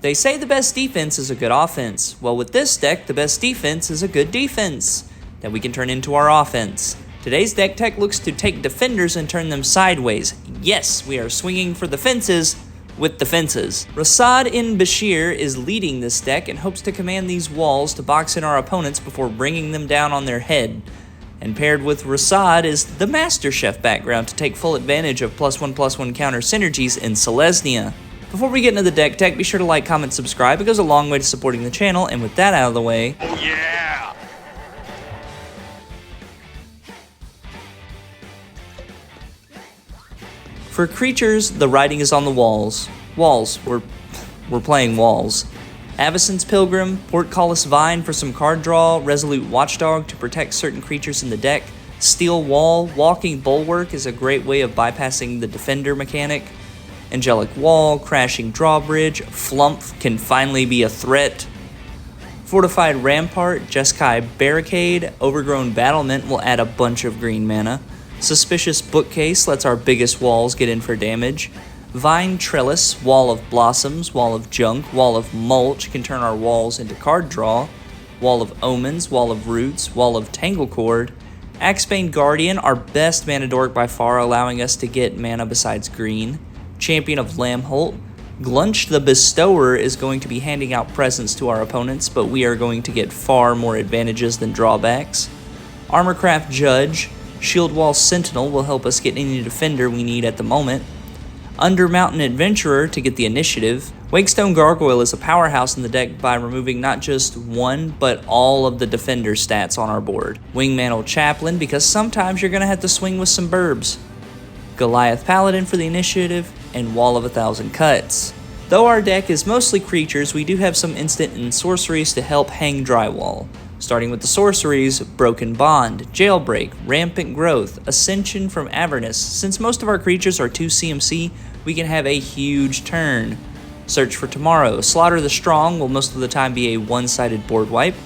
They say the best defense is a good offense. Well, with this deck, the best defense is a good defense that we can turn into our offense. Today's deck tech looks to take defenders and turn them sideways. Yes, we are swinging for the fences with the fences. Rasaad and Bashir is leading this deck and hopes to command these walls to box in our opponents before bringing them down on their head. And paired with Rasaad is the Master Chef background to take full advantage of +1/+1 counter synergies in Selesnya. Before we get into the deck tech, be sure to like, comment, subscribe. It goes a long way to supporting the channel, and with that out of the way... Oh yeah! For creatures, the writing is on the walls. We're playing walls. Avacyn's Pilgrim, Portcullis Vine for some card draw, Resolute Watchdog to protect certain creatures in the deck, Steel Wall, Walking Bulwark is a great way of bypassing the defender mechanic, Angelic Wall, Crashing Drawbridge, Flump can finally be a threat, Fortified Rampart, Jeskai Barricade, Overgrown Battlement will add a bunch of green mana, Suspicious Bookcase lets our biggest walls get in for damage, Vine Trellis, Wall of Blossoms, Wall of Junk, Wall of Mulch can turn our walls into card draw, Wall of Omens, Wall of Roots, Wall of Tanglecord, Axebane Guardian, our best mana dork by far, allowing us to get mana besides green, Champion of Lamholt, Glunch the Bestower is going to be handing out presents to our opponents, but we are going to get far more advantages than drawbacks, Armorcraft Judge, Shield Wall Sentinel will help us get any defender we need at the moment, Undermountain Adventurer to get the initiative. Wakestone Gargoyle is a powerhouse in the deck by removing not just one, but all of the defender stats on our board. Wingmantle Chaplain, because sometimes you're going to have to swing with some burbs. Goliath Paladin for the initiative, and Wall of 1,000 Cuts. Though our deck is mostly creatures, we do have some instant and sorceries to help hang drywall. Starting with the sorceries, Broken Bond, Jailbreak, Rampant Growth, Ascension from Avernus. Since most of our creatures are 2 CMC, we can have a huge turn. Search for Tomorrow, Slaughter the Strong will most of the time be a one-sided board wipe.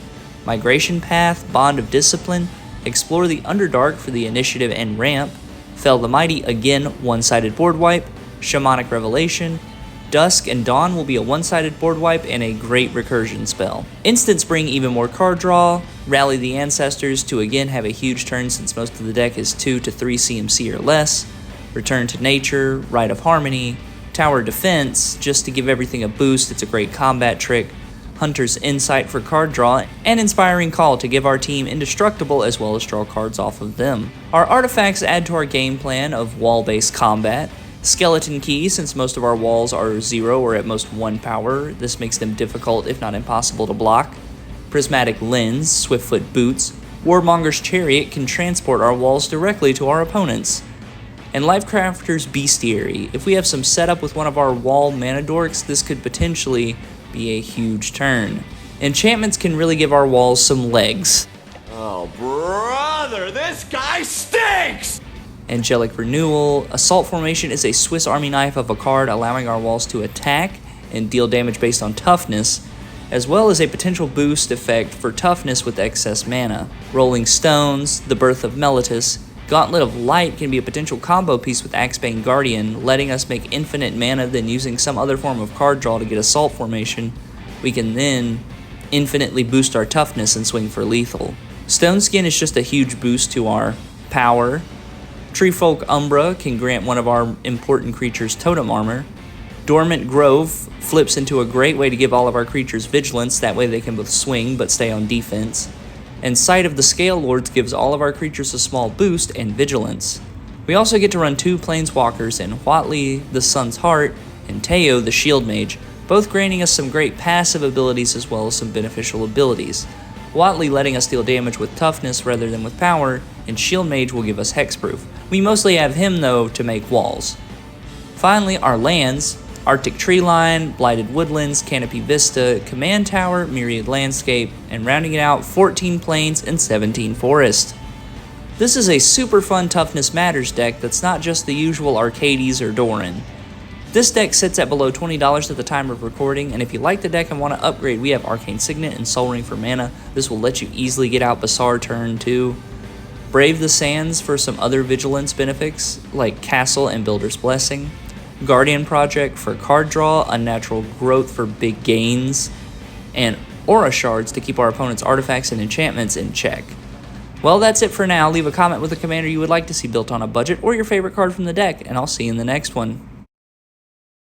Migration Path, Bond of Discipline, Explore the Underdark for the initiative and ramp. Fell the Mighty, again one-sided board wipe. Shamanic Revelation, Dusk and Dawn will be a one-sided board wipe and a great recursion spell. Instants bring even more card draw, Rally the Ancestors to again have a huge turn since most of the deck is 2 to 3 CMC or less, Return to Nature, Rite of Harmony, Tower Defense, just to give everything a boost, it's a great combat trick, Hunter's Insight for card draw, and Inspiring Call to give our team indestructible as well as draw cards off of them. Our artifacts add to our game plan of wall-based combat, Skeleton Key, since most of our walls are 0 or at most 1 power, this makes them difficult if not impossible to block. Prismatic Lens, Swiftfoot Boots, Warmonger's Chariot can transport our walls directly to our opponents. And Lifecrafter's Bestiary, if we have some setup with one of our wall mana dorks, this could potentially be a huge turn. Enchantments can really give our walls some legs. Oh brother, this guy stinks! Angelic Renewal, Assault Formation is a Swiss Army knife of a card allowing our walls to attack and deal damage based on toughness, as well as a potential boost effect for toughness with excess mana. Rolling Stones, The Birth of Meletis, Gauntlet of Light can be a potential combo piece with Axebane Guardian, letting us make infinite mana then using some other form of card draw to get Assault Formation. We can then infinitely boost our toughness and swing for lethal. Stone Skin is just a huge boost to our power. Treefolk Umbra can grant one of our important creatures totem armor. Dormant Grove flips into a great way to give all of our creatures vigilance, that way they can both swing but stay on defense. And Sight of the Scale Lords gives all of our creatures a small boost and vigilance. We also get to run 2 planeswalkers in Huatli the Sun's Heart and Teo the Shield Mage, both granting us some great passive abilities as well as some beneficial abilities. Huatli letting us deal damage with toughness rather than with power, and Shield Mage will give us hexproof. We mostly have him though to make walls. Finally, our lands, Arctic Treeline, Blighted Woodlands, Canopy Vista, Command Tower, Myriad Landscape, and rounding it out, 14 plains and 17 forests. This is a super fun Toughness Matters deck that's not just the usual Archades or Doran. This deck sits at below $20 at the time of recording, and if you like the deck and want to upgrade, we have Arcane Signet and Sol Ring for mana. This will let you easily get out Basar turn 2. Brave the Sands for some other vigilance benefits, like Castle and Builder's Blessing. Guardian Project for card draw, Unnatural Growth for big gains, and Aura Shards to keep our opponent's artifacts and enchantments in check. Well, that's it for now. Leave a comment with a commander you would like to see built on a budget or your favorite card from the deck, and I'll see you in the next one.